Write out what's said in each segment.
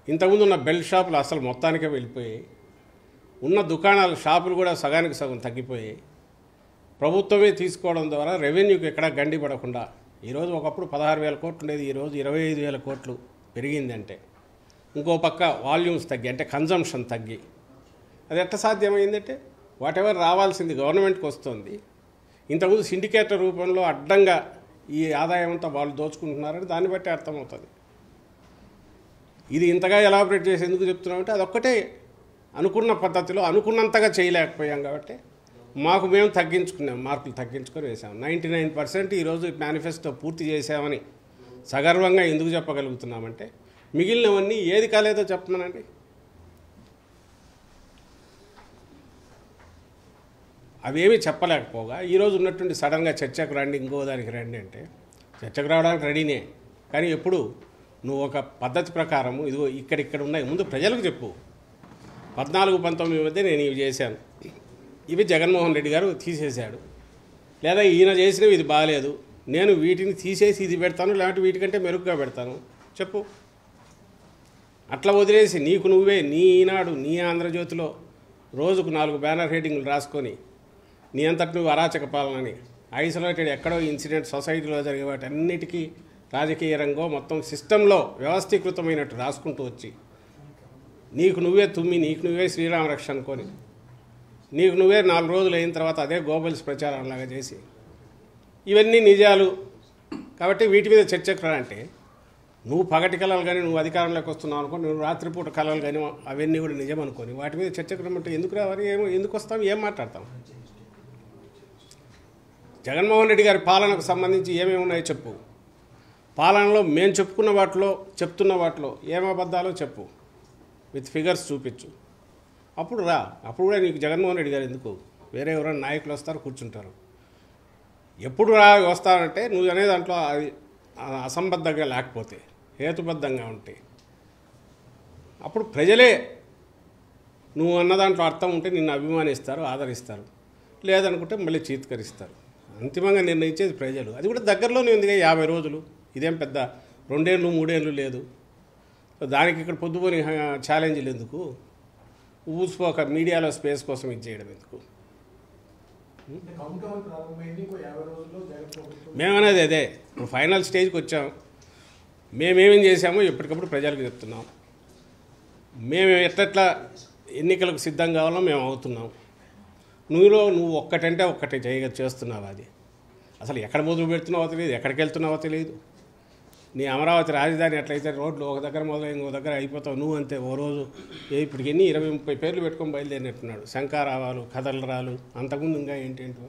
ఇంతకుముందు ఉన్న బెల్ట్ షాపులు అసలు మొత్తానికే వెళ్ళిపోయాయి. ఉన్న దుకాణాలు షాపులు కూడా సగానికి సగం తగ్గిపోయాయి. ప్రభుత్వమే తీసుకోవడం ద్వారా రెవెన్యూకి ఎక్కడా గండి పడకుండా ఈరోజు ఒకప్పుడు 16,000 కోట్లు ఉండేది, ఈరోజు 25,000 కోట్లు పెరిగిందంటే ఇంకో పక్క వాల్యూమ్స్ తగ్గి అంటే కన్జంప్షన్ తగ్గి అది ఎట్లా సాధ్యమైందంటే వాట్ ఎవర్ రావాల్సింది గవర్నమెంట్కి వస్తుంది. ఇంతకుముందు సిండికేటర్ రూపంలో అడ్డంగా ఈ ఆదాయం అంతా వాళ్ళు దోచుకుంటున్నారని దాన్ని బట్టి అర్థమవుతుంది. ఇది ఇంతగా ఎలాబరేట్ చేసి ఎందుకు చెప్తున్నామంటే అదొక్కటే అనుకున్న పద్ధతిలో అనుకున్నంతగా చేయలేకపోయాం కాబట్టి మాకు మేము తగ్గించుకున్నాం, మార్కులు తగ్గించుకొని వేసాం. 99% ఈరోజు మేనిఫెస్టో పూర్తి చేసామని సగర్వంగా ఎందుకు చెప్పగలుగుతున్నామంటే మిగిలినవన్నీ ఏది కాలేదో చెప్పమనండి. అవేమీ చెప్పలేకపోగా ఈరోజు ఉన్నటువంటి సడన్గా చర్చకు రండి, ఇంకో దానికి రండి అంటే చర్చకు రావడానికి రెడీనే. కానీ ఎప్పుడు నువ్వు ఒక పద్ధతి ప్రకారము ఇదిగో ఇక్కడ ఉన్నాయి ముందు ప్రజలకు చెప్పు. 14-19 మధ్య నేను ఇవి చేశాను, ఇవి జగన్మోహన్ రెడ్డి గారు తీసేశాడు, లేదా ఈయన చేసినవి ఇది బాగాలేదు, నేను వీటిని తీసేసి ఇది పెడతాను, లేకపోతే వీటికంటే మెరుగ్గా పెడతాను చెప్పు. అట్లా వదిలేసి నీకు నువ్వే నీ ఈనాడు నీ ఆంధ్రజ్యోతిలో రోజుకు 4 బ్యానర్ హెడ్డింగ్లు రాసుకొని నీ అంతటి నువ్వు అరాచక పాలనని ఐసోలేటెడ్ ఎక్కడో ఇన్సిడెంట్ సొసైటీలో జరిగే వాటి అన్నిటికీ రాజకీయ రంగం మొత్తం సిస్టంలో వ్యవస్థీకృతమైనట్టు రాసుకుంటూ వచ్చి నీకు నువ్వే తుమ్మి నీకు నువ్వే శ్రీరామ రక్ష అనుకొని నీకు నువ్వే 4 రోజులు అయిన తర్వాత అదే గోబల్స్ ప్రచారంలాగా చేసి ఇవన్నీ నిజాలు కాబట్టి వీటి మీద చర్చకు రా అంటే నువ్వు పగటి కళలు కానీ నువ్వు అధికారంలోకి వస్తున్నావు అనుకో, నువ్వు రాత్రిపూట కళలు కానీ అవన్నీ కూడా నిజం అనుకొని వాటి మీద చర్చకు రమ్మంటే ఎందుకు రావాలి, ఎందుకు వస్తాం, ఏం మాట్లాడతాం? జగన్మోహన్ రెడ్డి గారి పాలనకు సంబంధించి ఏమేమి ఉన్నాయో చెప్పు. పాలనలో మేము చెప్పుకున్న వాటిలో చెప్తున్న వాటిలో ఏం అబద్ధాలో చెప్పు, విత్ ఫిగర్స్ చూపించు. అప్పుడు రా. అప్పుడు కూడా నీకు జగన్మోహన్ రెడ్డి గారు ఎందుకు, వేరే ఎవరైనా నాయకులు వస్తారు కూర్చుంటారు. ఎప్పుడు రా వస్తారంటే నువ్వు అనే దాంట్లో అది అసంబద్ధంగా లేకపోతే హేతుబద్ధంగా ఉంటే అప్పుడు ప్రజలే నువ్వు అన్న దాంట్లో అర్థం ఉంటే నిన్ను అభిమానిస్తారు, ఆదరిస్తారు. లేదనుకుంటే మళ్ళీ చీత్కరిస్తారు. అంతిమంగా నిర్ణయించేది ప్రజలు. అది కూడా దగ్గరలోనే ఉంది, 50 రోజులు. ఇదేం పెద్ద 2 ఏళ్ళు 3 ఏళ్ళు లేదు. దానికి ఇక్కడ పొద్దుపోని ఛాలెంజ్లు ఎందుకు, ఊసిపోక మీడియాలో స్పేస్ కోసం ఇది చేయడం ఎందుకు? మేమనేది అదే. ఇప్పుడు ఫైనల్ స్టేజ్కి వచ్చాం. మేమేమేం చేసామో ఎప్పటికప్పుడు ప్రజలకు చెప్తున్నాం. మేము ఎట్లా ఎన్నికలకు సిద్ధం కావాలో మేము అవుతున్నాం. నువ్వు ఒక్కటంటే ఒక్కటే చేస్తున్నావు. అది అసలు ఎక్కడ మొదలు పెడుతున్నావో తెలియదు, ఎక్కడికి వెళ్తున్నావో తెలియదు. నీ అమరావతి రాజధాని ఎట్లయితే రోడ్లు ఒక దగ్గర మొదలై ఇంకో దగ్గర అయిపోతావు. నువ్వు అంతే. ఓ రోజు ఇప్పటికి 20-30 పేర్లు పెట్టుకొని బయలుదేరినట్టున్నాడు. శంకారావాలు, కథలరాలు, అంతకుముందు ఇంకా ఏంటేంటో.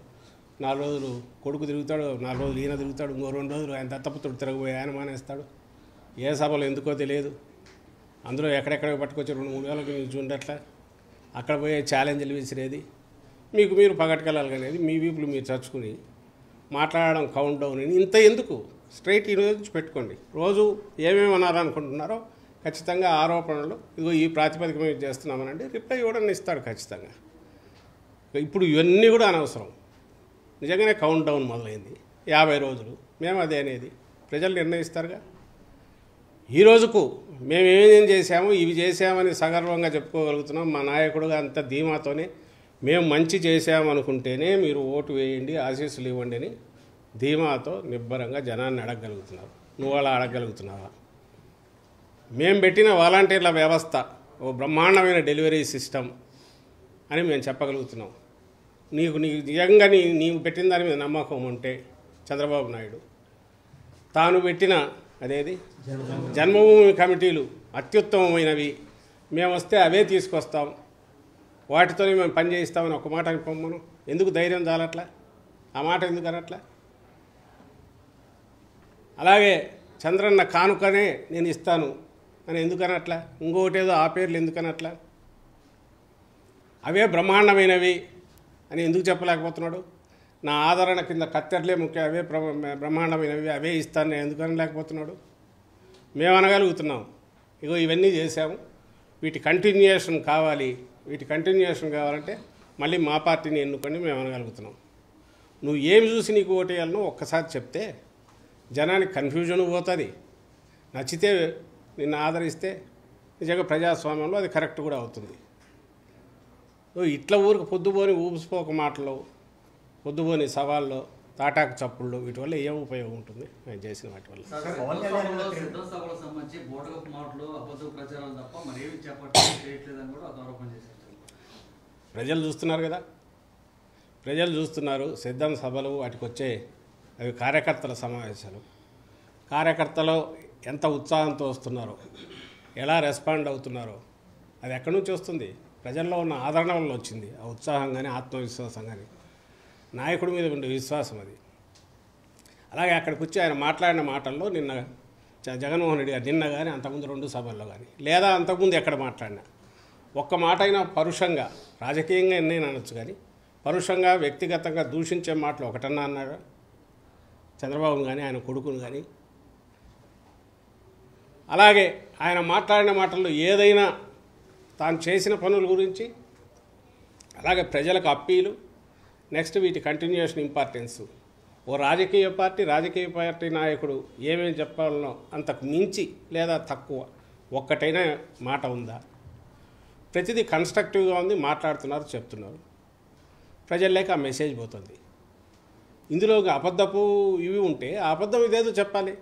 4 రోజులు కొడుకు తిరుగుతాడు, 4 రోజులు ఈయన తిరుగుతాడు, ఇంకో 2 రోజులు ఆయన దత్తపుత్రుడు తిరగబోయి ఆయన మానేస్తాడు. ఏ సభలో ఎందుకో తెలియదు. అందులో ఎక్కడెక్కడ పట్టుకొచ్చి 2-3 వేలకు మీకు చూడట్లా. అక్కడ పోయే ఛాలెంజ్లు విసిరేది, మీకు మీరు పగటికెళ్ళాలి అనేది మీ వీపులు మీరు చచ్చుకుని మాట్లాడడం కౌంట్ డౌన్ అని ఇంత ఎందుకు? స్ట్రైట్ ఈ రోజు పెట్టుకోండి. రోజు ఏమేమి అనాలనుకుంటున్నారో ఖచ్చితంగా ఆరోపణలు ఇదిగో ఈ ప్రాతిపదిక మీద చేస్తున్నామనండి రిప్లై ఇవ్వడం ఇస్తాడు ఖచ్చితంగా. ఇప్పుడు ఇవన్నీ కూడా అనవసరం. నిజంగానే కౌంట్ డౌన్ మొదలైంది, 50 రోజులు. మేము అదే అనేది ప్రజలు నిర్ణయిస్తారుగా. ఈ రోజుకు మేము ఏమేం చేసామో ఇవి చేసామని సగర్వంగా చెప్పుకోగలుగుతున్నాం. మా నాయకుడుగా అంత ధీమాతోనే మేము మంచి చేసామనుకుంటేనే మీరు ఓటు వేయండి, ఆశీస్సులు ఇవ్వండి అని ధీమాతో నిబ్బరంగా జనాన్ని అడగగలుగుతున్నారు. నువ్వు అలా అడగగలుగుతున్నావా? మేము పెట్టిన వాలంటీర్ల వ్యవస్థ ఓ బ్రహ్మాండమైన డెలివరీ సిస్టమ్ అని మేము చెప్పగలుగుతున్నాం. నీకు నిజంగా నీవు పెట్టిన దాని మీద నమ్మకం ఉంటే చంద్రబాబు నాయుడు తాను పెట్టిన అదేది జన్మభూమి కమిటీలు అత్యుత్తమమైనవి, మేము వస్తే అవే తీసుకొస్తాం, వాటితోనే మేము పని చేయిస్తామని ఒక మాట అనుకోమను. ఎందుకు ధైర్యం చాలట్లా? ఆ మాట ఎందుకు అనట్లా? అలాగే చంద్రన్న కానుకనే నేను ఇస్తాను అని ఎందుకనట్లా? ఇంకొకటేదో ఆ పేర్లు ఎందుకనట్లా? అవే బ్రహ్మాండమైనవి అని ఎందుకు చెప్పలేకపోతున్నాడు? నా ఆదరణ కింద కత్తెరలే ముఖ్య, అవే బ్రహ్మాండమైనవి, అవే ఇస్తాను నేను ఎందుకని లేకపోతున్నాడు? మేము అనగలుగుతున్నాం. ఇగో ఇవన్నీ చేశాము, వీటి కంటిన్యూయేషన్ కావాలి. వీటి కంటిన్యూయేషన్ కావాలంటే మళ్ళీ మా పార్టీని ఎన్నుకొని మేము అనగలుగుతున్నాం. నువ్వు ఏమి చూసి నీకు ఓటేయాలనో ఒక్కసారి చెప్తే జనానికి కన్ఫ్యూజన్ పోతుంది. నచ్చితే నిన్ను ఆదరిస్తే నిజంగా ప్రజాస్వామ్యంలో అది కరెక్ట్ కూడా అవుతుంది. ఇట్లా ఊరికి పొద్దుపోని ఊపిసిపోక మాటలు, పొద్దుపోని సవాళ్ళు, తాటాకు చప్పుళ్ళు, వీటి వల్ల ఏం ఉపయోగం ఉంటుంది నేను చేసిన వాటి వల్ల? ప్రజలు చూస్తున్నారు కదా, ప్రజలు చూస్తున్నారు. సిద్ధం సభలు వాటికి వచ్చే అవి కార్యకర్తల సమావేశాలు. కార్యకర్తలు ఎంత ఉత్సాహంతో వస్తున్నారో, ఎలా రెస్పాండ్ అవుతున్నారో అది ఎక్కడి నుంచి వస్తుంది? ప్రజల్లో ఉన్న ఆదరణ వల్ల వచ్చింది. ఆ ఉత్సాహం కానీ ఆత్మవిశ్వాసం కానీ నాయకుడి మీద ఉండే విశ్వాసం అది. అలాగే అక్కడికి వచ్చి ఆయన మాట్లాడిన మాటల్లో నిన్న జగన్మోహన్ రెడ్డి గారు నిన్న కానీ అంతకుముందు 2 సభల్లో కానీ లేదా అంతకుముందు ఎక్కడ మాట్లాడినా ఒక్క మాట అయినా పరుషంగా, రాజకీయంగా ఎన్నైనా అనొచ్చు కానీ పరుషంగా వ్యక్తిగతంగా దూషించే మాటలు ఒకటన్నా అన్నాడు చంద్రబాబును కానీ ఆయన కొడుకును కానీ. అలాగే ఆయన మాట్లాడిన మాటల్లో ఏదైనా తాను చేసిన పనుల గురించి, అలాగే ప్రజలకు అప్పీలు, నెక్స్ట్ వీటి కంటిన్యూషన్ ఇంపార్టెన్స్. ఓ రాజకీయ పార్టీ నాయకుడు ఏమేమి చెప్పాలనో అంతకు మించి లేదా తక్కువ ఒక్కటైనా మాట ఉందా? ప్రతిదీ కన్స్ట్రక్టివ్గా ఉంది, మాట్లాడుతున్నారు, చెప్తున్నారు. ప్రజల్లోకి ఆ మెసేజ్ పోతుంది. ఇందులో అబద్ధపు ఇవి ఉంటే ఆ అబద్ధం ఇదేదో చెప్పాలి.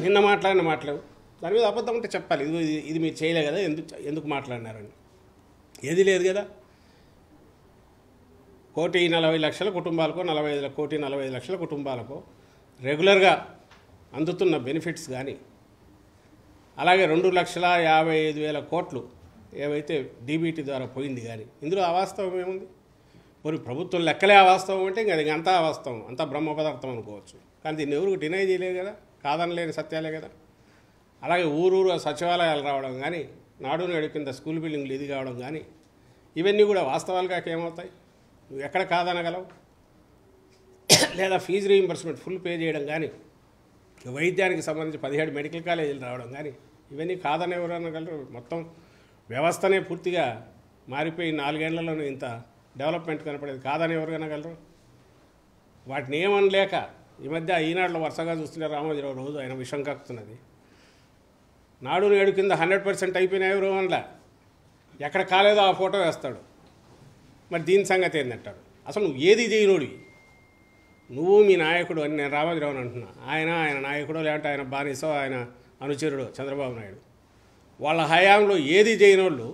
నిన్న మాట్లాడిన మాటలు దాని మీద అబద్ధం ఉంటే చెప్పాలి. ఇది మీరు చేయలే కదా, ఎందుకు మాట్లాడినారని. ఏది లేదు కదా. 1,40,00,000 కుటుంబాలకు, 1,45,00,000 కుటుంబాలకు రెగ్యులర్గా అందుతున్న బెనిఫిట్స్ కానీ, అలాగే 2,55,000 కోట్లు ఏవైతే డీబీటీ ద్వారా పోయింది కానీ ఇందులో అవాస్తవం ఏముంది? మరి ప్రభుత్వం లెక్కలే అవాస్తవం అంటే ఇంకా అది అంతా అవాస్తవం, అంతా బ్రహ్మ పదార్థం అనుకోవచ్చు. కానీ దీన్ని ఎవరికి డినై చేయలేదు కదా, కాదనలేని సత్యాలే కదా. అలాగే ఊరూరు సచివాలయాలు రావడం కానీ, నాడు నేడు కింద స్కూల్ బిల్డింగ్లు ఇది కావడం కానీ ఇవన్నీ కూడా వాస్తవాలుగా ఏమవుతాయి? నువ్వు ఎక్కడ కాదనగలవు? లేదా ఫీజు రీయింబర్స్మెంట్ ఫుల్ పే చేయడం కానీ, వైద్యానికి సంబంధించి 17 మెడికల్ కాలేజీలు రావడం కానీ ఇవన్నీ కాదని ఎవరు అనగలరు? మొత్తం వ్యవస్థనే పూర్తిగా మారిపోయి 4 ఏళ్లలోనే ఇంత డెవలప్మెంట్ కనపడేది కాదని ఎవరు అనగలరు? వాటిని ఏమనలేక ఈ మధ్య ఈనాడులో వరుసగా చూస్తుంటే రామోజీరావు రోజు ఆయన విషం కక్కుతున్నది. నాడు నేడు కింద 100% అయిపోయినాయి ఎవరు అనలా, ఎక్కడ కాలేదో ఆ ఫోటో వేస్తాడు. మరి దీని సంగతి ఏందంటాడు? అసలు నువ్వు ఏది చేయనోడివి? నువ్వు మీ నాయకుడు అని నేను రామోజీరావుని అంటున్నా. ఆయన నాయకుడు, లేదంటే ఆయన బానిసో, ఆయన అనుచరుడు చంద్రబాబు నాయుడు. వాళ్ళ హయాంలో ఏది చేయనోళ్ళు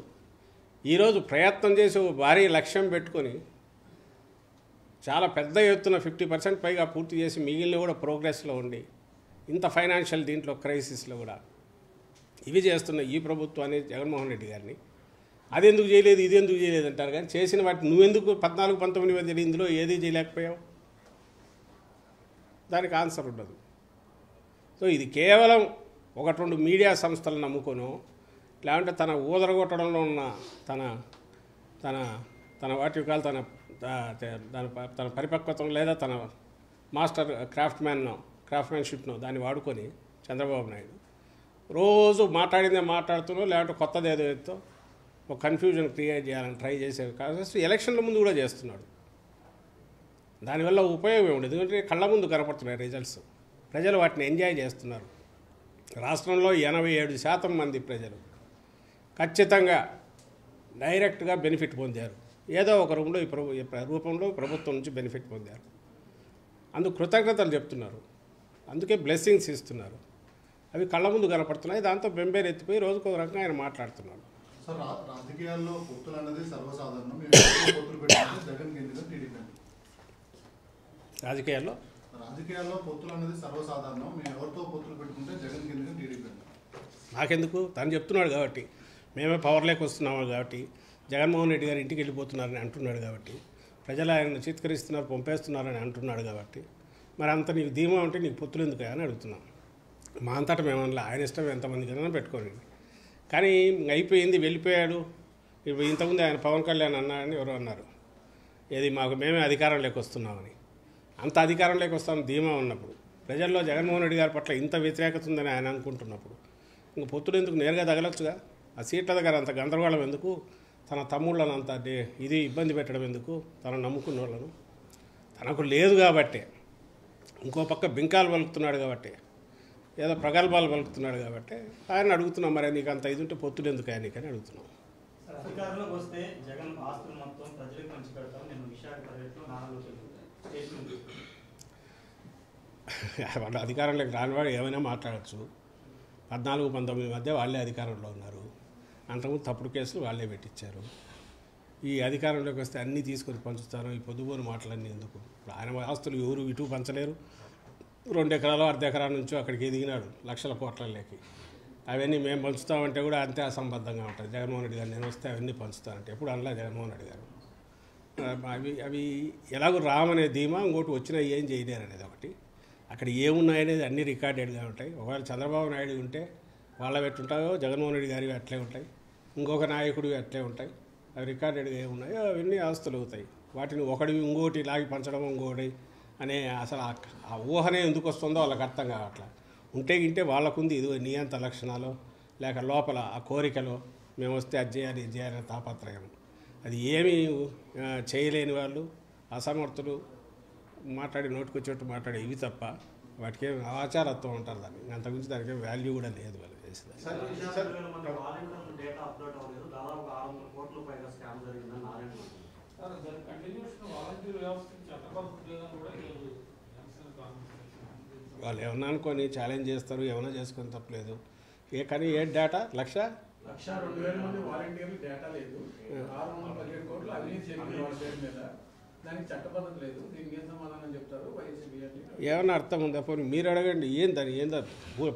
ఈరోజు ప్రయత్నం చేసి భారీ లక్ష్యం పెట్టుకొని చాలా పెద్ద ఎత్తున 50% పైగా పూర్తి చేసి మిగిలిన కూడా ప్రోగ్రెస్లో ఉండి ఇంత ఫైనాన్షియల్ దీంట్లో క్రైసిస్లో కూడా ఇవి చేస్తున్న ఈ ప్రభుత్వాన్ని, జగన్మోహన్ రెడ్డి గారిని అది ఎందుకు చేయలేదు, ఇది ఎందుకు చేయలేదు అంటారు. కానీ చేసిన వాటి నువ్వెందుకు 14-19 మంది ఇందులో ఏది చేయలేకపోయావు? దానికి ఆన్సర్ ఉండదు. సో ఇది కేవలం 1-2 మీడియా సంస్థలను నమ్ముకొనో, లేదంటే తన ఊదరగొట్టడంలో ఉన్న తన వాటి కాలు తన పరిపక్వతను లేదా తన మాస్టర్ క్రాఫ్ట్మెన్షిప్ను దాన్ని వాడుకొని చంద్రబాబు నాయుడు రోజు మాట్లాడుతూ, లేదంటే కొత్తది ఏదో ఒక కన్ఫ్యూజన్ క్రియేట్ చేయాలని ట్రై చేసే కాదు. ఎలక్షన్ల ముందు కూడా చేస్తున్నాడు. దానివల్ల ఉపయోగం ఉండదు, ఎందుకంటే కళ్ళ ముందు కనపడుతున్నాయి రిజల్ట్స్. ప్రజలు వాటిని ఎంజాయ్ చేస్తున్నారు. రాష్ట్రంలో 87% మంది ప్రజలు ఖచ్చితంగా డైరెక్ట్గా బెనిఫిట్ పొందారు. ఏదో ఒక రూపంలో ప్రభుత్వం నుంచి బెనిఫిట్ పొందారు. అందుకు కృతజ్ఞతలు చెప్తున్నారు, అందుకే బ్లెస్సింగ్స్ ఇస్తున్నారు. అవి కళ్ళ ముందు కనపడుతున్నాయి. దాంతో బెంబేరు ఎత్తిపోయి రోజుకు ఒక రకంగా ఆయన మాట్లాడుతున్నాడు. సార్, రాజకీయాల్లో పొత్తులు అన్నది సర్వసాధారణం. రాజకీయాల్లో పొత్తులు అన్నది సర్వసాధారణం. మేము ఎవరితో పొత్తులు పెట్టుకుంటే జగన్ కింద టీడీపీ. నాకెందుకు? తను చెప్తున్నాడు కాబట్టి, మేమే పవర్లోకి వస్తున్నాము కాబట్టి, జగన్మోహన్ రెడ్డి గారు ఇంటికి వెళ్ళిపోతున్నారని అంటున్నాడు కాబట్టి, ప్రజలు ఆయన చిత్కరిస్తున్నారు, పంపేస్తున్నారని అంటున్నాడు కాబట్టి, మరి అంత నీకు ధీమా ఉంటే నీకు పొత్తులు ఎందుకు అని అడుగుతున్నాం. మా అంతటా మేమన్నా ఆయన ఇష్టం ఎంతమందికైనా పెట్టుకోండి. కానీ అయిపోయింది, వెళ్ళిపోయాడు. ఇప్పుడు ఇంతకుముందు ఆయన పవన్ కళ్యాణ్ అన్నాడని ఎవరో అన్నారు, ఏది మేమే అధికారంలోకి వస్తున్నామని. అంత అధికారంలోకి వస్తామని ధీమా ఉన్నప్పుడు, ప్రజల్లో జగన్మోహన్ రెడ్డి గారి పట్ల ఇంత వ్యతిరేకత ఉందని ఆయన అనుకుంటున్నప్పుడు ఇంక పొత్తులు ఎందుకు? నేరుగా తగలొచ్చుగా. ఆ సీట్ల దగ్గర అంత గందరగోళం ఎందుకు? తన తమ్ముళ్ళను అంత ఇది ఇబ్బంది పెట్టడం ఎందుకు? తను నమ్ముకున్న వాళ్ళను తనకు లేదు కాబట్టి, ఇంకో పక్క బింకాలు పలుకుతున్నాడు కాబట్టి ఏదో ప్రగల్భాలు పలుకుతున్నాడు కాబట్టి ఆయన అడుగుతున్నాం, మరి నీకు అంత ఇది ఉంటే పొత్తులు ఎందుకు ఆయనకని అడుగుతున్నాం. అధికారంలోకి వస్తే జగన్ ఆస్తులు మొత్తం ప్రజలకు పంచి పెడతాం, నేను విశాఖ పర్యటనలో నాలుగు స్టేట్మెంట్. వాళ్ళు అధికారంలోకి రానివాడు ఏమైనా మాట్లాడచ్చు. 14-19 మధ్య వాళ్ళే అధికారంలో ఉన్నారు. అంతకుముందు తప్పుడు కేసులు వాళ్ళే పెట్టించారు. ఈ అధికారంలోకి వస్తే అన్నీ తీసుకొని పంచుతారు. ఈ పొద్దుపోని మాటలన్నీ ఎందుకు? ఇప్పుడు ఆయన ఆస్తులు ఎవరు ఇటు పంచలేరు. 2 ఎకరాలు 1/2 ఎకరా నుంచో అక్కడికి ఎదిగినాడు లక్షల కోట్లలోకి. అవన్నీ మేము పంచుతామంటే కూడా అంతే అసంబద్ధంగా ఉంటుంది. జగన్మోహన్ రెడ్డి గారు నేను వస్తే అవన్నీ పంచుతానంటే ఎప్పుడు అనలా జగన్మోహన్ రెడ్డి గారు. అవి ఎలాగో రామనే ధీమా, ఇంకోటి వచ్చినా ఏం చేయలేరు అనేది ఒకటి. అక్కడ ఏమున్నాయనేది అన్నీ రికార్డెడ్గా ఉంటాయి. ఒకవేళ చంద్రబాబు నాయుడు ఉంటే వాళ్ళ పెట్టుంటాయో, జగన్మోహన్ రెడ్డి గారివి అట్లే ఉంటాయి, ఇంకొక నాయకుడివి అట్లే ఉంటాయి. అవి రికార్డెడ్గా ఏమున్నాయో అవన్నీ ఆస్తులు అవుతాయి. వాటిని ఒకటివి ఇంకోటి లాగి పంచడం, ఇంకోటి అనే అసలు ఆ ఊహనే ఎందుకు వస్తుందో వాళ్ళకి అర్థం కావట్లా. ఉంటే వాళ్ళకుంది ఇది నియంత లక్షణాలు, లేక లోపల ఆ కోరికలో మేము వస్తే అది చేయాలి ఇది చేయాలని తాపత్రయం. అది ఏమీ చేయలేని వాళ్ళు, అసమర్థులు, మాట్లాడి నోటికొచ్చేట్టు మాట్లాడే ఇవి తప్ప వాటికి ఏమి ఆచారత్వం ఉంటారు. దాన్ని అంతకుమించి దానికి వాల్యూ కూడా లేదు వాళ్ళు చేసేది. డేటా అప్లోడ్ అవ్వలేదు, దాదాపు 600 కోట్ల పైగా స్కామ్ జరిగిందని నారాయణ. వాళ్ళు ఏమన్నా అనుకొని ఛాలెంజ్ చేస్తారు, ఏమైనా చేసుకొని తప్పలేదు. కానీ ఏ డేటా 1,02,000 మంది వాలంటీర్లు డేటా లేదు, 617 కోట్లు అవినీతి జరిగింది వాళ్ళ పేరు మీద, దానికి చట్టబద్ధత లేదు. దీనికి ఏం సమాధానం చెప్తారు వైసీపీ? ఏమన్నా అర్థం ఉందా? పోనీ మీరు అడగండి, ఏందా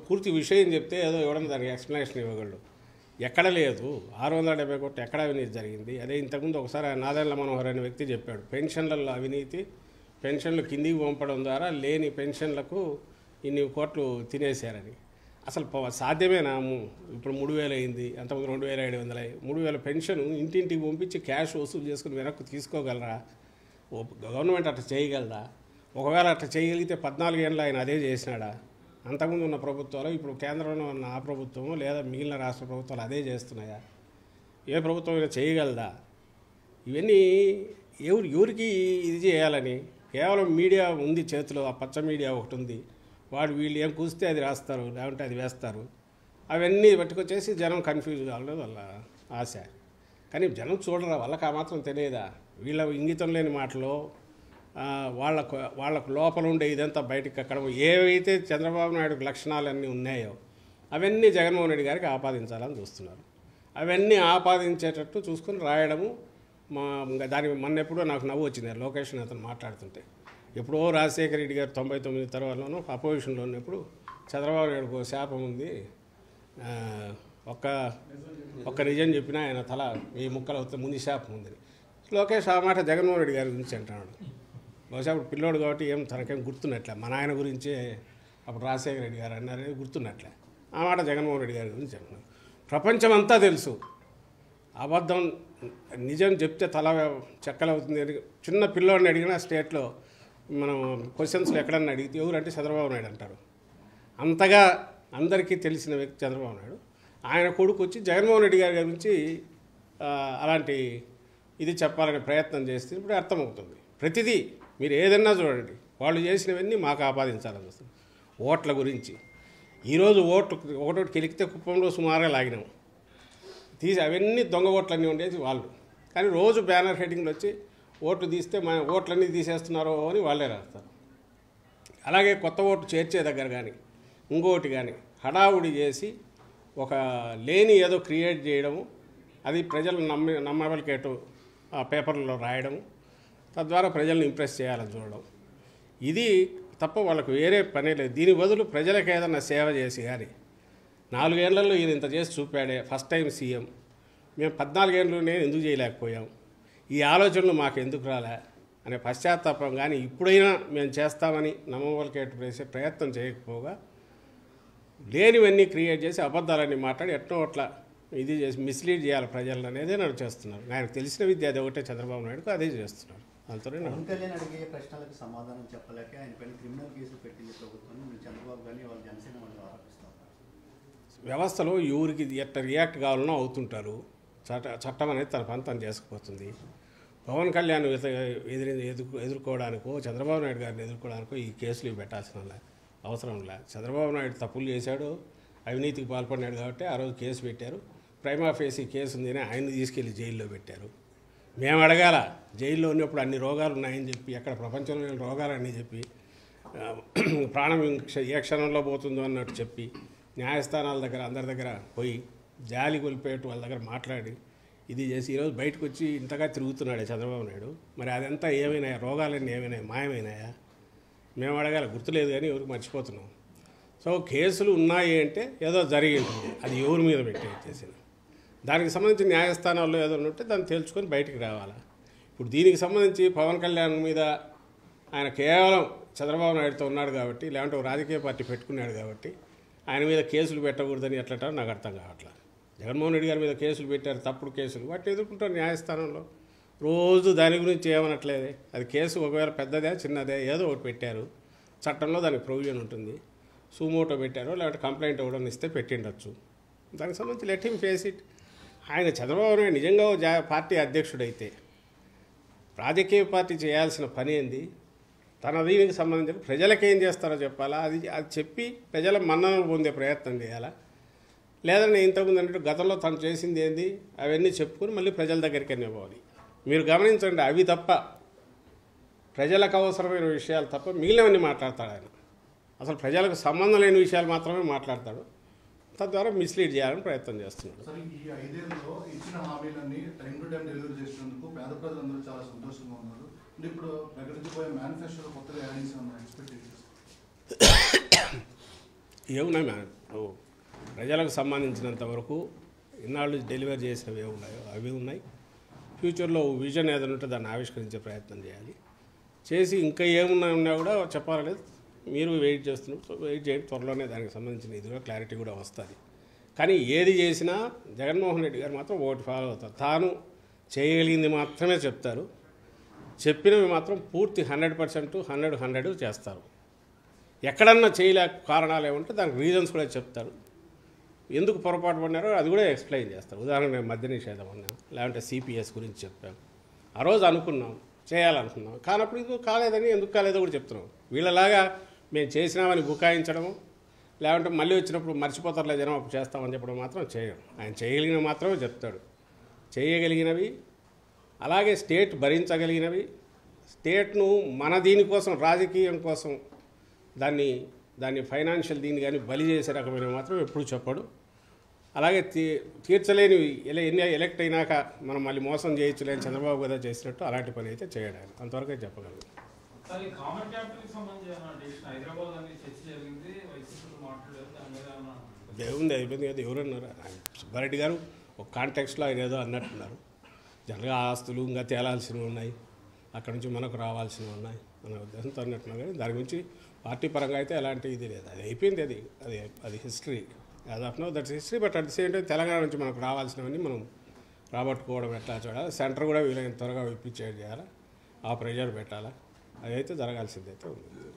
పూర్తి విషయం చెప్తే ఏదో ఇవ్వడం దానికి ఎక్స్ప్లెనేషన్ ఇవ్వగలడు. ఎక్కడ లేదు 670 కోట్లు ఎక్కడ అవినీతి జరిగింది? అదే ఇంతకుముందు ఒకసారి నాదెండ్ల మనోహర్ అనే వ్యక్తి చెప్పాడు, పెన్షన్లలో అవినీతి, పెన్షన్లు కిందికి పంపడం ద్వారా లేని పెన్షన్లకు ఇన్ని కోట్లు తినేశారని. అసలు సాధ్యమేనా? ఇప్పుడు 3,000 అయింది, అంతకుముందు 2,700 అయ్యి 3,000 పెన్షన్ ఇంటింటికి పంపించి క్యాష్ వసూలు చేసుకుని వెనక్కి తీసుకోగలరా? గవర్నమెంట్ అట్లా చేయగలదా? ఒకవేళ అట్లా చేయగలిగితే 14 ఏళ్ళు ఆయన అదే చేసినాడా? అంతకుముందు ఉన్న ప్రభుత్వాలు, ఇప్పుడు కేంద్రంలో ఉన్న ఆ ప్రభుత్వము లేదా మిగిలిన రాష్ట్ర ప్రభుత్వాలు అదే చేస్తున్నాయా? ఏ ప్రభుత్వం అయినా చేయగలదా? ఇవన్నీ ఎవరికి ఇది చేయాలని? కేవలం మీడియా ఉంది చేతిలో, ఆ పచ్చ మీడియా ఒకటి ఉంది. వీళ్ళు ఏం కూస్తే అది రాస్తారు, లేకుంటే అది వేస్తారు. అవన్నీ పట్టుకొచ్చేసి జనం కన్ఫ్యూజ్ కావడం వాళ్ళ ఆశ. కానీ జనం చూడరా, వాళ్ళకి ఆ మాత్రం తెలియదా? వీళ్ళ ఇంగితం లేని మాటలో వాళ్ళకు లోపల ఉండే ఇదంతా బయటకు ఎక్కడం, ఏవైతే చంద్రబాబు నాయుడుకి లక్షణాలన్నీ ఉన్నాయో అవన్నీ జగన్మోహన్ రెడ్డి గారికి ఆపాదించాలని చూస్తున్నారు. అవన్నీ ఆపాదించేటట్టు చూసుకొని రాయడము. దానికి మొన్నెప్పుడో నాకు నవ్వు వచ్చింది లోకేష్ అతను మాట్లాడుతుంటే. ఎప్పుడో రాజశేఖర రెడ్డి గారు 99 తర్వాతలోనూ అపోజిషన్లో ఉన్నప్పుడు చంద్రబాబు నాయుడుకు శాపం ఉంది, ఒక్క నిజం చెప్పినా ఆయన తల 1000 ముక్కలు అవుతుంది, ముందు శాపం ఉంది. లోకేష్ ఆ మాట జగన్మోహన్ రెడ్డి గారి గురించి అంటున్నాడు. బహుశా అప్పుడు పిల్లోడు కాబట్టి తనకేం గుర్తున్నట్లే. మన ఆయన గురించే అప్పుడు రాజశేఖర రెడ్డి గారు అన్నారని గుర్తున్నట్లే. ఆ మాట జగన్మోహన్ రెడ్డి గారి గురించి అంటున్నాడు. ప్రపంచం అంతా తెలుసు అబద్ధం నిజం చెప్తే తల చెక్కలవుతుంది అని. చిన్న పిల్లోడిని అడిగినా స్టేట్లో మనం క్వశ్చన్స్లో ఎక్కడన్నా అడిగితే ఎవరంటే చంద్రబాబు నాయుడు అంటారు. అంతగా అందరికీ తెలిసిన వ్యక్తి చంద్రబాబు నాయుడు. ఆయన కొడుకు వచ్చి జగన్మోహన్ రెడ్డి గారి గురించి అలాంటి ఇది చెప్పాలనే ప్రయత్నం చేస్తే ఇప్పుడు అర్థమవుతుంది. ప్రతిదీ మీరు ఏదన్నా చూడండి, వాళ్ళు చేసినవన్నీ మాకు ఆపాదించాలని వస్తుంది. ఓట్ల గురించి ఈరోజు ఒకటోటి కెలికితే కుప్పంలో సుమారుగా లాగినాము తీసి, అవన్నీ దొంగ ఓట్లన్నీ ఉండేది వాళ్ళు. కానీ రోజు బ్యానర్ హెడ్డింగ్లు వచ్చి ఓట్లు తీస్తే మా ఓట్లన్నీ తీసేస్తున్నారో అని వాళ్ళే రాస్తారు. అలాగే కొత్త ఓట్లు చేర్చే దగ్గర కానీ ఇంకోటి కానీ హడావుడి చేసి ఒక లేని ఏదో క్రియేట్ చేయడము, అది ప్రజలు నమ్మబలికేటు ఆ పేపర్లలో రాయడము, తద్వారా ప్రజలను ఇంప్రెస్ చేయాలని చూడడం, ఇది తప్ప వాళ్ళకు వేరే పనే లేదు. దీని బదులు ప్రజలకు ఏదన్నా సేవ చేసి కానీ 4 ఏళ్లలో ఈయన ఇంత చేసి చూపాడే, ఫస్ట్ టైం సీఎం, మేము 14 ఏళ్ళలోనే ఎందుకు చేయలేకపోయాం, ఈ ఆలోచనలు మాకు ఎందుకు రాలే అనే పశ్చాత్తాపం కానీ ఇప్పుడైనా మేము చేస్తామని నమ్మవలకేటు వేసే ప్రయత్నం చేయకపోగా లేనివన్నీ క్రియేట్ చేసి అబద్ధాలన్నీ మాట్లాడి ఎట్నో అట్లా ఇది చేసి మిస్లీడ్ చేయాలి ప్రజలను అనేది నన్ను చేస్తున్నారు. ఆయనకు తెలిసిన విద్య అది ఒకటే చంద్రబాబు నాయుడుకు అదే చేస్తున్నారు. అంతనే కళ్యాణ్ అడిగే ప్రశ్నలకు సమాధానం చెప్పలేక ఆయన పైన క్రిమినల్ కేసులు పెట్టింది ప్రభుత్వం. చంద్రబాబు కానీ వాళ్ళు జనసేన వాళ్ళు ఆరోపిస్తారు. వ్యవస్థలో ఎవరికి ఎట్లా రియాక్ట్ కావాలనో అవుతుంటారు. చట్టం అనేది తన పని తను చేసుకుపోతుంది. పవన్ కళ్యాణ్ ఎదుర్కోవడానికో చంద్రబాబు నాయుడు గారిని ఎదుర్కోవడానికో ఈ కేసులు పెట్టాల్సిన అవసరం లేదు. చంద్రబాబు నాయుడు తప్పులు చేశాడు, అవినీతికి పాల్పడినాడు కాబట్టి ఆ రోజు కేసు పెట్టారు. ప్రైమా ఫేసీ కేసు ఉందని ఆయన్ని తీసుకెళ్లి జైల్లో పెట్టారు. మేము అడగాల, జైల్లో ఉన్నప్పుడు అన్ని రోగాలు ఉన్నాయని చెప్పి, ఎక్కడ ప్రపంచంలో లేని రోగాలన్నీ చెప్పి, ప్రాణం ఏ క్షణంలో పోతుందో అన్నట్టు చెప్పి, న్యాయస్థానాల దగ్గర అందరి దగ్గర పోయి జాలి కొలిపేట్టు వాళ్ళ దగ్గర మాట్లాడి ఇది చేసి ఈరోజు బయటకు వచ్చి ఇంతగా తిరుగుతున్నాడే చంద్రబాబు నాయుడు. మరి అదంతా ఏమైనాయా? రోగాలన్నీ ఏమైనాయా? మాయమైనాయా? మేము అడగాలి, గుర్తులేదు కానీ ఎవరికి మర్చిపోతున్నాం. సో కేసులు ఉన్నాయి అంటే ఏదో జరిగి ఉంటుంది, అది ఎవరి మీద పెట్టేసేది. దానికి సంబంధించి న్యాయస్థానాల్లో ఏదో ఉంటే దాన్ని తేల్చుకొని బయటికి రావాలా. ఇప్పుడు దీనికి సంబంధించి పవన్ కళ్యాణ్ మీద ఆయన కేవలం చంద్రబాబు నాయుడుతో ఉన్నాడు కాబట్టి, లేదంటే ఒక రాజకీయ పార్టీ పెట్టుకున్నాడు కాబట్టి ఆయన మీద కేసులు పెట్టకూడదని ఎట్లంటారో నాకు అర్థం కావట్లేదు. జగన్మోహన్ రెడ్డి గారి మీద కేసులు పెట్టారు, తప్పుడు కేసులు, వాటిని ఎదుర్కొంటారు న్యాయస్థానంలో. రోజు దాని గురించి ఏమనట్లేదే. అది కేసు ఒకవేళ పెద్దదే చిన్నదే ఏదో ఒకటి పెట్టారు, చట్టంలో దానికి ప్రొవిజన్ ఉంటుంది. సూమోటో పెట్టారో లేదంటే కంప్లైంట్ ఇవ్వడం ఇస్తే పెట్టిండొచ్చు. దానికి సంబంధించి లెట్ హిమ్ ఫేస్ ఇట్. ఆయన చంద్రబాబు నాయుడు నిజంగా పార్టీ అధ్యక్షుడైతే రాజకీయ పార్టీ చేయాల్సిన పని ఏంది? తన దీనికి సంబంధించిన ప్రజలకు ఏం చేస్తారో చెప్పాలా, అది చెప్పి ప్రజల మన్ననలు పొందే ప్రయత్నం చేయాలా. లేదంటే ఇంతకుముందు అన్నట్టు గతంలో తను చేసింది ఏంది అవన్నీ చెప్పుకొని మళ్ళీ ప్రజల దగ్గరికి పోవాలి. మీరు గమనించండి, అవి తప్ప ప్రజలకు అవసరమైన విషయాలు తప్ప మిగిలినవన్నీ మాట్లాడతాడు ఆయన. అసలు ప్రజలకు సంబంధం లేని విషయాలు మాత్రమే మాట్లాడతాడు. తద్వారా మిస్లీడ్ చేయాలని ప్రయత్నం చేస్తున్నాడు. సరే, ఈ 5 ఏళ్లలో ఇచ్చిన హామీలన్నీ టైం టు టైం డెలివరీ చేసినందుకు పేద ప్రజలందరూ చాలా సంతోషంగా ఉన్నారు. అంటే ఇప్పుడు ప్రకటించబోయే మేనిఫెస్టోలో కొత్తగా యాడింగ్స్ ఉన్న ఎక్స్పెక్టేషన్స్ ఏమున్నాయి ఇప్పుడు ప్రజలకు సంబంధించినంత వరకు ఇన్నాళ్ళు డెలివరీ చేసినవి ఏమున్నాయో అవి ఉన్నాయి. ఫ్యూచర్లో విజన్ ఏదైనా ఉంటే దాన్ని ఆవిష్కరించే ప్రయత్నం చేయాలి. చేసి ఇంకా ఏమున్నా కూడా చెప్పాలనేది మీరు వెయిట్ చేస్తున్నారు. సో వెయిట్ చేయండి, త్వరలోనే దానికి సంబంధించిన ఇది కూడా క్లారిటీ కూడా వస్తుంది. కానీ ఏది చేసినా జగన్మోహన్ రెడ్డి గారు మాత్రం ఒకటి ఫాలో అవుతారు. తాను చేయగలిగింది మాత్రమే చెప్తారు, చెప్పినవి మాత్రం పూర్తి 100% 100 చేస్తారు. ఎక్కడన్నా చేయలేక కారణాలు ఏమంటే దానికి రీజన్స్ కూడా చెప్తారు. ఎందుకు పొరపాటు పడినారో అది కూడా ఎక్స్ప్లెయిన్ చేస్తారు. ఉదాహరణ మద్య నిషేధం అన్నాం, లేదంటే సిపిఎస్ గురించి చెప్పాం. ఆ రోజు అనుకున్నాం, చేయాలనుకున్నాం, కానప్పుడు ఇది కాలేదని ఎందుకు కాలేదో కూడా చెప్తున్నాం. వీళ్ళలాగా మేము చేసినామని బుకాయించడము, లేదంటే మళ్ళీ వచ్చినప్పుడు మర్చిపోతారులే జనం అప్పుడు చేస్తామని చెప్పడం మాత్రం చేయడం. ఆయన చేయగలిగినవి మాత్రమే చెప్తాడు. చేయగలిగినవి, అలాగే స్టేట్ భరించగలిగినవి, స్టేట్ను మన దీనికోసం రాజకీయం కోసం దాన్ని ఫైనాన్షియల్ దీన్ని కానీ బలి చేసే రకమైన మాత్రం ఎప్పుడు చెప్పడు. అలాగే తీర్చలేనివి ఎలక్ట్ అయినాక మనం మళ్ళీ మోసం చేయొచ్చులేని చంద్రబాబు కదా చేసినట్టు అలాంటి పని అయితే చేయడానికి అంతవరకే చెప్పగలను. దేవుంది అయిపోయింది కదా, ఎవరన్నారు? సుబ్బారెడ్డి గారు ఒక కాంటెక్స్ట్లో ఆయన ఏదో అన్నట్టున్నారు. జనరల్గా ఆస్తులు ఇంకా తేలాల్సినవి ఉన్నాయి, అక్కడి నుంచి మనకు రావాల్సినవి ఉన్నాయి అనే ఉద్దేశంతో అన్నట్టున్నారు. కానీ దాని గురించి పార్టీ పరంగా అయితే ఎలాంటి ఇది లేదు. అది అయిపోయింది, అది history. As of now that's history. But at the same time Telangana నుంచి మనకు రావాల్సినవన్నీ మనం రాబట్టుకోవడం ఎట్లా చూడాలి, సెంటర్ కూడా వీలైన త్వరగా విప్పించేది చేయాలా, ఆ ప్రెజర్ పెట్టాలా, అదైతే జరగాల్సిందైతే ఉంది.